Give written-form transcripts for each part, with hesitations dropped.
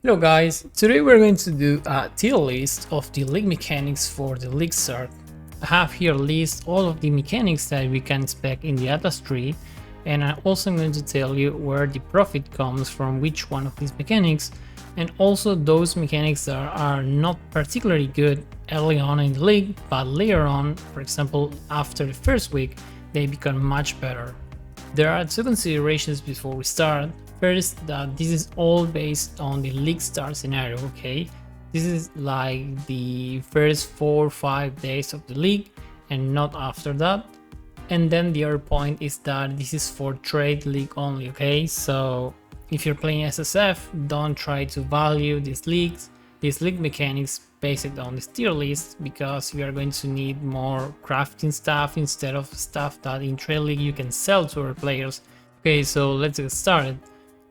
Hello guys, today we're going to do a tier list of the league mechanics for the league start. I have here list all of the mechanics that we can expect in the Atlas tree, and I'm also going to tell you where the profit comes from which one of these mechanics, and also those mechanics that are not particularly good early on in the league, but later on, for example after the first week, they become much better. There are two considerations before we start. First, that this is all based on the league start scenario, okay? This is like the first 4 or 5 days of the league and not after that. And then the other point is that this is for trade league only, okay? So if you're playing SSF, don't try to value these league mechanics based on this tier list, because you are going to need more crafting stuff instead of stuff that in trade league you can sell to our players. Okay, so let's get started.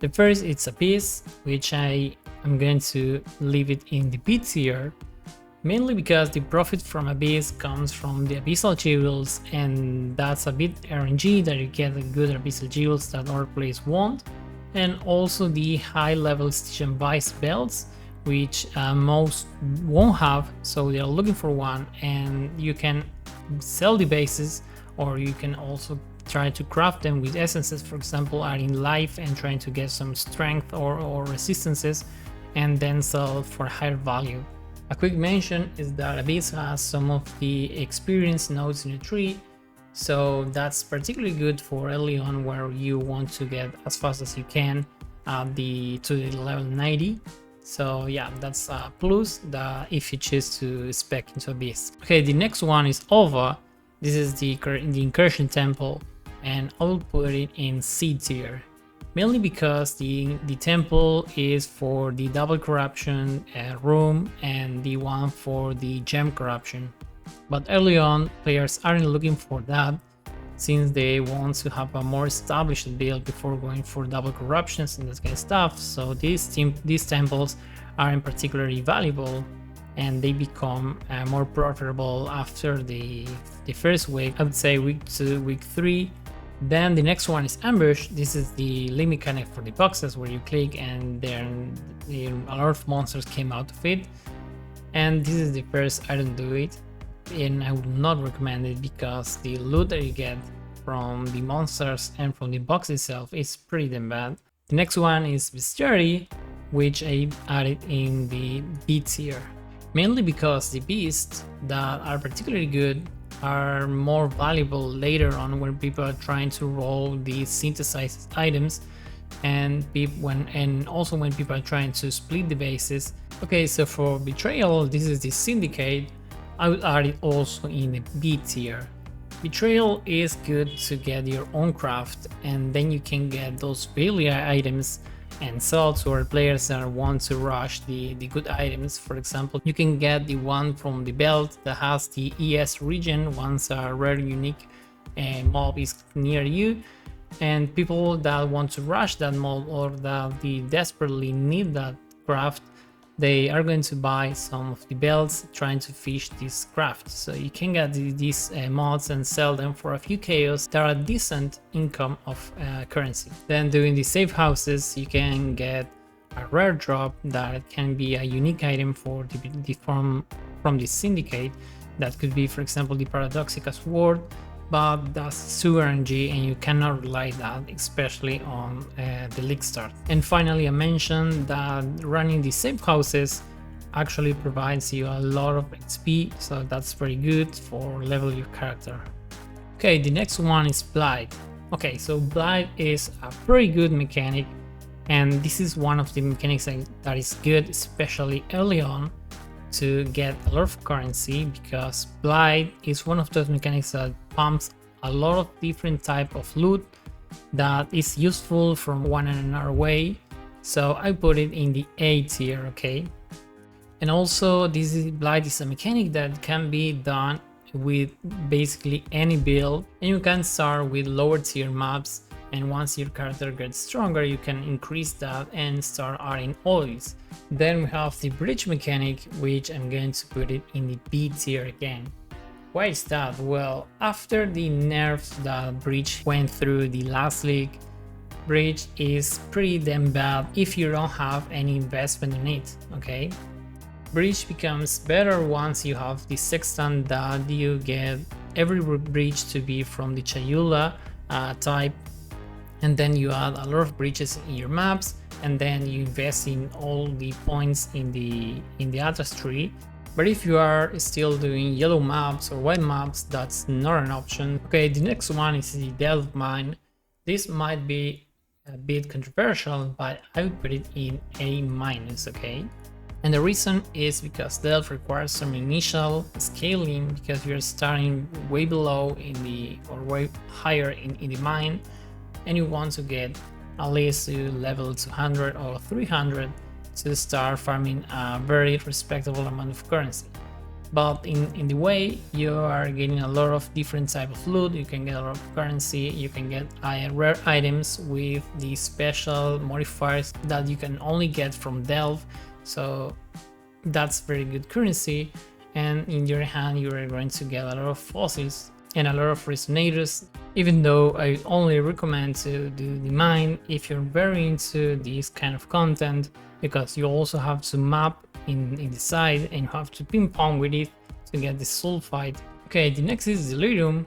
The first it's Abyss, which I am going to leave it in the B tier, mainly because the profit from Abyss comes from the Abyssal Jewels, and that's a bit RNG that you get the good Abyssal Jewels that other players won't, and also the high level Stitch and Vice belts, which most won't have, so they're looking for one, and you can sell the bases, or you can also try to craft them with essences, for example adding life and trying to get some strength or resistances, and then sell for higher value. A quick mention is that Abyss has some of the experience nodes in the tree, so that's particularly good for early on where you want to get as fast as you can to the level 90. So yeah, that's a plus if you choose to spec into Abyss. Okay, the next one is Alva. This is the Incursion Temple, and I will put it in C tier, mainly because the temple is for the double corruption room and the one for the gem corruption. But early on, players aren't looking for that, since they want to have a more established build before going for double corruptions and that kind of stuff. So these temples aren't particularly valuable, and they become more profitable after the first week. I would say week 2, week 3. Then the next one is Ambush. This is the league mechanic for the boxes where you click and then a lot of monsters came out of it. And this is the first I don't do it, and I would not recommend it because the loot that you get from the monsters and from the box itself is pretty damn bad. The next one is Bestiary, which I added in the B tier, mainly because the beasts that are particularly good are more valuable later on when people are trying to roll these synthesized items, and also when people are trying to split the bases. Okay, so for Betrayal, this is the Syndicate. I would add it also in the B tier. Betrayal is good to get your own craft, and then you can get those value items and sell to our players that want to rush the good items. For example, you can get the one from the belt that has the ES region once a rare unique mob is near you, and people that want to rush that mob or that they desperately need that craft, they are going to buy some of the belts trying to fish this craft. So you can get these mods and sell them for a few chaos that are a decent income of currency. Then doing the safe houses, you can get a rare drop that can be a unique item for from the Syndicate. That could be, for example, the Paradoxica Sword, but that's too RNG and you cannot rely that, especially on the league start. And finally, I mentioned that running the safe houses actually provides you a lot of XP, so that's very good for level your character. Okay, the next one is Blight. Okay, so Blight is a pretty good mechanic, and this is one of the mechanics that is good, especially early on, to get a lot of currency, because Blight is one of those mechanics that pumps a lot of different type of loot that is useful from one and another way. So I put it in the A tier, okay? And also Blight is a mechanic that can be done with basically any build, and you can start with lower tier mobs, and once your character gets stronger you can increase that and start adding oils. Then we have the bridge mechanic, which I'm going to put it in the B tier again. Why is that? Well, after the nerfs that bridge went through the last league, Breach is pretty damn bad if you don't have any investment in it, okay? Breach becomes better once you have the sextant that you get every breach to be from the Chayula type, and then you add a lot of breaches in your maps, and then you invest in all the points in the Atlas tree. But if you are still doing yellow maps or white maps, that's not an option. Okay, the next one is the Delve Mine. This might be a bit controversial, but I would put it in A-, okay? And the reason is because Delve requires some initial scaling because you're starting way below or way higher in the mine, and you want to get at least to level 200 or 300 to start farming a very respectable amount of currency. But in the way, you are getting a lot of different type of loot. You can get a lot of currency, you can get rare items with the special modifiers that you can only get from Delve, so that's very good currency. And in your hand, you are going to get a lot of fossils and a lot of resonators, even though I only recommend to do the mine if you're very into this kind of content, because you also have to map in the side and you have to ping pong with it to get the sulfide. Okay, the next is Delirium,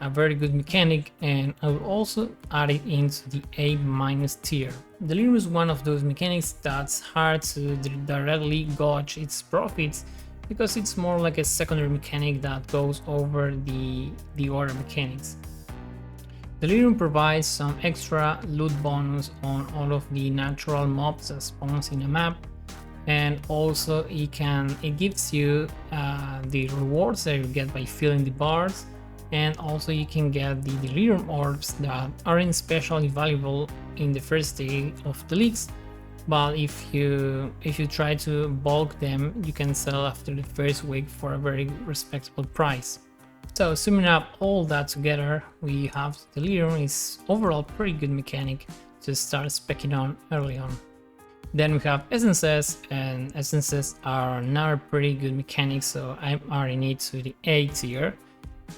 a very good mechanic, and I will also add it into the A- tier. Delirium is one of those mechanics that's hard to directly gauge its profits, because it's more like a secondary mechanic that goes over the other mechanics. Delirium provides some extra loot bonus on all of the natural mobs that spawns in a map, and also it gives you the rewards that you get by filling the bars, and also you can get the Delirium orbs that aren't especially valuable in the first day of the leagues, but if you try to bulk them, you can sell after the first week for a very respectable price. So summing up all that together, we have Delirium is overall pretty good mechanic to start speccing on early on. Then we have essences, and essences are another pretty good mechanic, so I'm adding it to the A tier,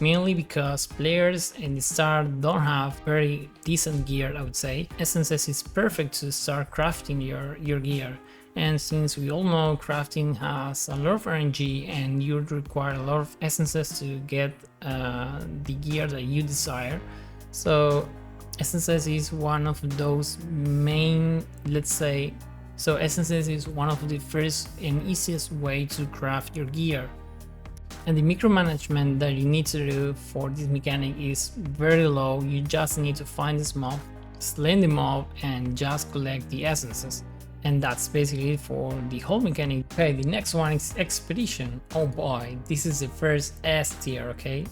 mainly because players in the start don't have very decent gear, I would say. Essences is perfect to start crafting your gear, and since we all know crafting has a lot of RNG and you require a lot of essences to get the gear that you desire, so essences is one of those main, let's say, so essences is one of the first and easiest way to craft your gear. And the micromanagement that you need to do for this mechanic is very low. You just need to find this mob, slay the mob, and just collect the essences. And that's basically it for the whole mechanic. Okay, the next one is Expedition. Oh boy, this is the first S tier, okay?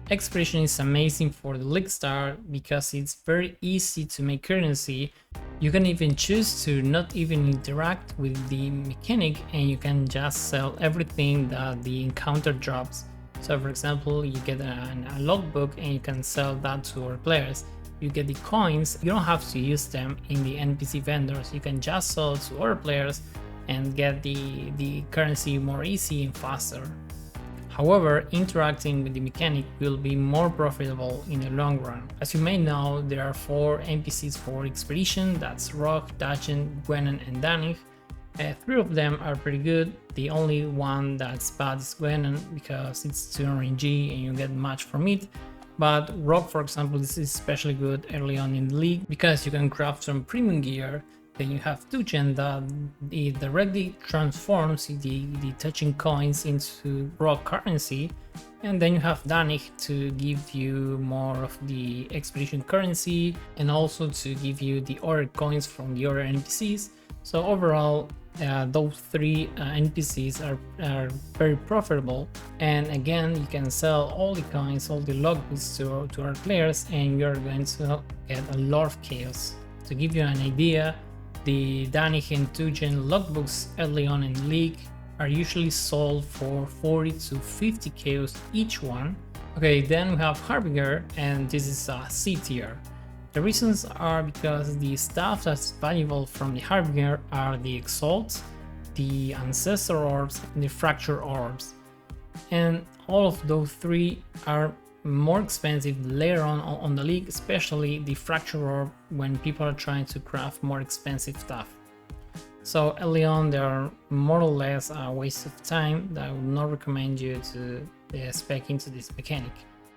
Expedition is amazing for the League Star because it's very easy to make currency. You can even choose to not even interact with the mechanic, and you can just sell everything that the encounter drops. So for example, you get a logbook and you can sell that to other players. You get the coins, you don't have to use them in the NPC vendors, you can just sell to other players and get the currency more easy and faster. However, interacting with the mechanic will be more profitable in the long run. As you may know, there are 4 NPCs for Expedition, that's Rock, Dagen, Gwenan, and Danich. 3 of them are pretty good. The only one that's bad is Gwenan because it's 2 RNG and you get much from it. But Rock, for example, is especially good early on in the league because you can craft some premium gear. Then you have Tuchen that it directly transforms the touching coins into rock currency, and then you have Danich to give you more of the Expedition currency and also to give you the other coins from the other NPCs. So overall, those 3 NPCs are very profitable, and again you can sell all the coins, all the logbooks to our players, and you're going to get a lot of chaos. To give you an idea, the Danich and Tuchen logbooks early on in the league are usually sold for 40 to 50 chaos each one. Okay, then we have Harbinger, and this is a C tier. The reasons are because the stuff that's valuable from the Harbinger are the Exalts, the Ancestor Orbs, and the Fracture Orbs. And all of those 3 are more expensive later on the league, especially the fracture orb when people are trying to craft more expensive stuff. So early on they are more or less a waste of time that I would not recommend you to spec into this mechanic.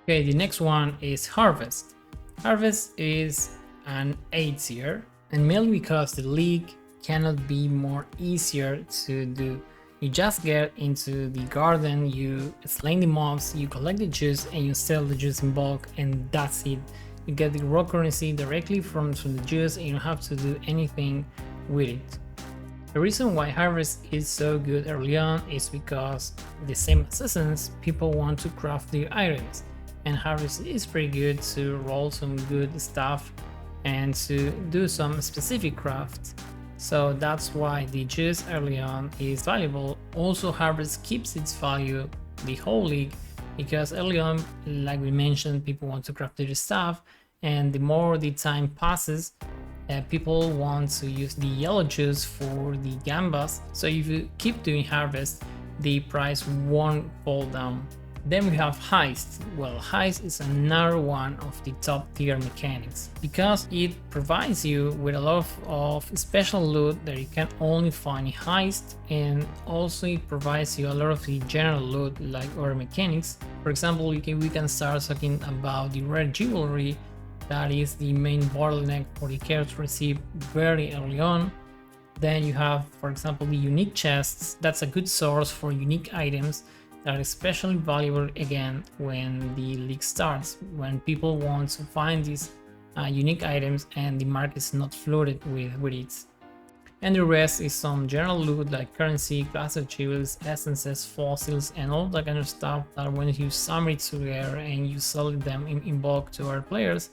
Okay, the next one is Harvest. Harvest is an A tier, and mainly because the league cannot be more easier to do. You just get into the garden, you slay the mobs, you collect the juice and you sell the juice in bulk, and that's it. You get the raw currency directly from the juice and you don't have to do anything with it. The reason why Harvest is so good early on is because the same assassins, people want to craft their items, and Harvest is pretty good to roll some good stuff and to do some specific crafts. So that's why the juice early on is valuable. Also, Harvest keeps its value the whole league because early on, like we mentioned, people want to craft their stuff, and the more the time passes, people want to use the yellow juice for the gambas. So if you keep doing Harvest, the price won't fall down. Then we have Heist. Well, Heist is another one of the top tier mechanics because it provides you with a lot of special loot that you can only find in Heist, and also it provides you a lot of the general loot like other mechanics. For example, we can start talking about the rare jewelry. That is the main bottleneck for the character to receive very early on. Then you have, for example, the unique chests. That's a good source for unique items that are especially valuable again when the league starts, when people want to find these unique items and the market is not flooded with it. And the rest is some general loot like currency, class of jewels, essences, fossils, and all that kind of stuff that when you sum it together and you sell them in bulk to our players,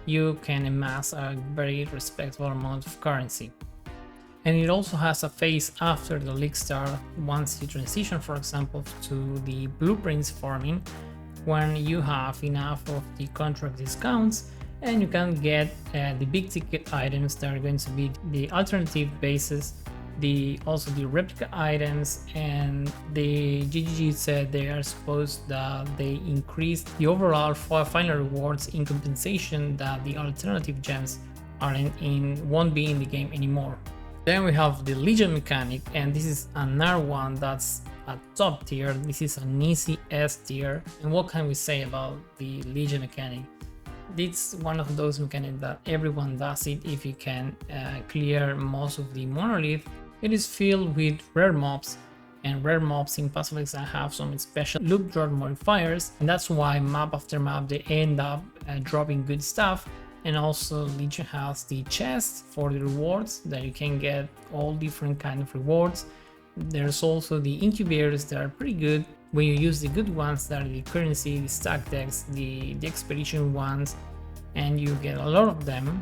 you can amass a very respectable amount of currency. And it also has a phase after the league start, once you transition, for example, to the blueprints farming, when you have enough of the contract discounts and you can get the big ticket items that are going to be the alternative bases, also the replica items, and the GGG said they are supposed that they increase the overall final rewards in compensation that the alternative gems won't be in the game anymore. Then we have the Legion mechanic, and this is another one that's a top tier. This is an easy S tier. And what can we say about the Legion mechanic? It's one of those mechanics that everyone does it if you can clear most of the monolith. It is filled with rare mobs, and rare mobs in Path of Exile have some special loot drop modifiers, and that's why map after map they end up dropping good stuff. And also Legion has the chest for the rewards that you can get all different kind of rewards. There's also the incubators that are pretty good when you use the good ones, that are the currency, the stack decks, the expedition ones, and you get a lot of them.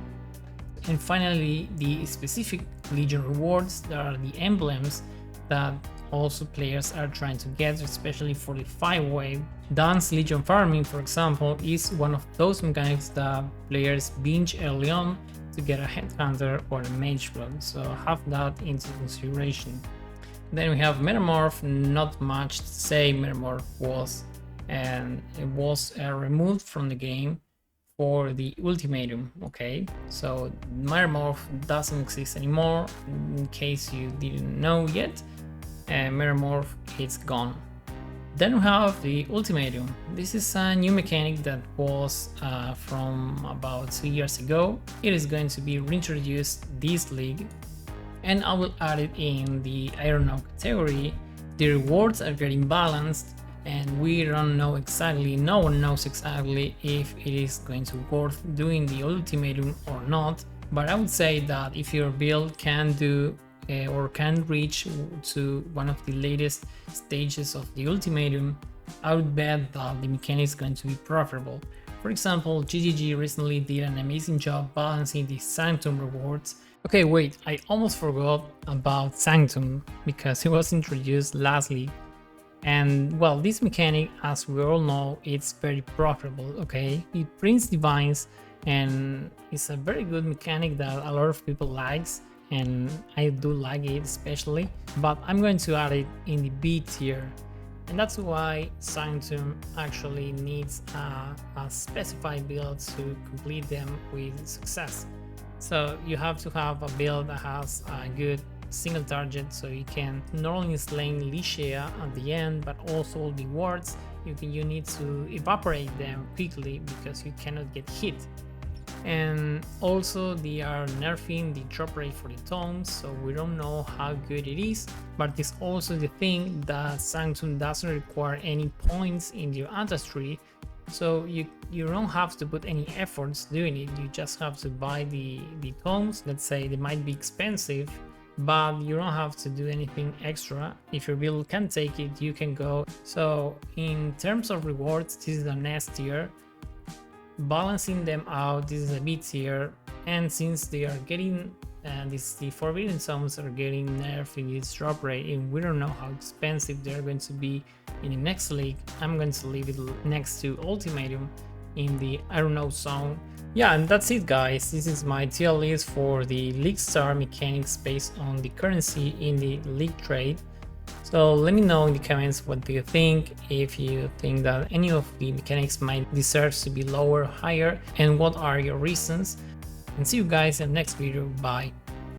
And finally, the specific Legion rewards, that are the emblems that also players are trying to get, especially for the 5-wave. Dance Legion farming, for example, is one of those mechanics that players binge early on to get a headhunter or a mage blood, so have that into consideration. Then we have Metamorph. Not much to say. Metamorph was removed from the game for the Ultimatum. Okay, so Metamorph doesn't exist anymore, in case you didn't know yet. Metamorph, it's gone. Then we have the Ultimatum. This is a new mechanic that was from about 2 years ago. It is going to be reintroduced this league, and I will add it in the I don't know category. The rewards are getting balanced, and we don't know exactly, no one knows exactly if it is going to worth doing the Ultimatum or not. But I would say that if your build can do or can reach to one of the latest stages of the Ultimatum, I would bet that the mechanic is going to be profitable. For example, GGG recently did an amazing job balancing the Sanctum rewards. Okay, wait, I almost forgot about Sanctum because it was introduced lastly. And well, this mechanic, as we all know, it's very profitable, okay? It prints divines, and it's a very good mechanic that a lot of people likes, and I do like it especially, but I'm going to add it in the B tier And that's why Sanctum actually needs a specified build to complete them with success. So you have to have a build that has a good single target, so you can not only slaying Lichea at the end, but also all the wards. You need to evaporate them quickly because you cannot get hit. And also they are nerfing the drop rate for the tomes, so we don't know how good it is, but it's also the thing that Sanctum doesn't require any points in your ancestry, so you don't have to put any efforts doing it. You just have to buy the tomes. Let's say they might be expensive, but you don't have to do anything extra. If your build can take it, you can go. So in terms of rewards, this is the next tier. Balancing them out, this is a B tier, and since they are getting the Forbidden Zones are getting nerfed in this drop rate, and we don't know how expensive they're going to be in the next league, I'm going to leave it next to Ultimatum in the I don't know zone. Yeah, and that's it guys. This is my tier list for the League Star mechanics based on the currency in the League trade. So let me know in the comments what do you think, if you think that any of the mechanics might deserve to be lower or higher, and what are your reasons. And see you guys in the next video. Bye.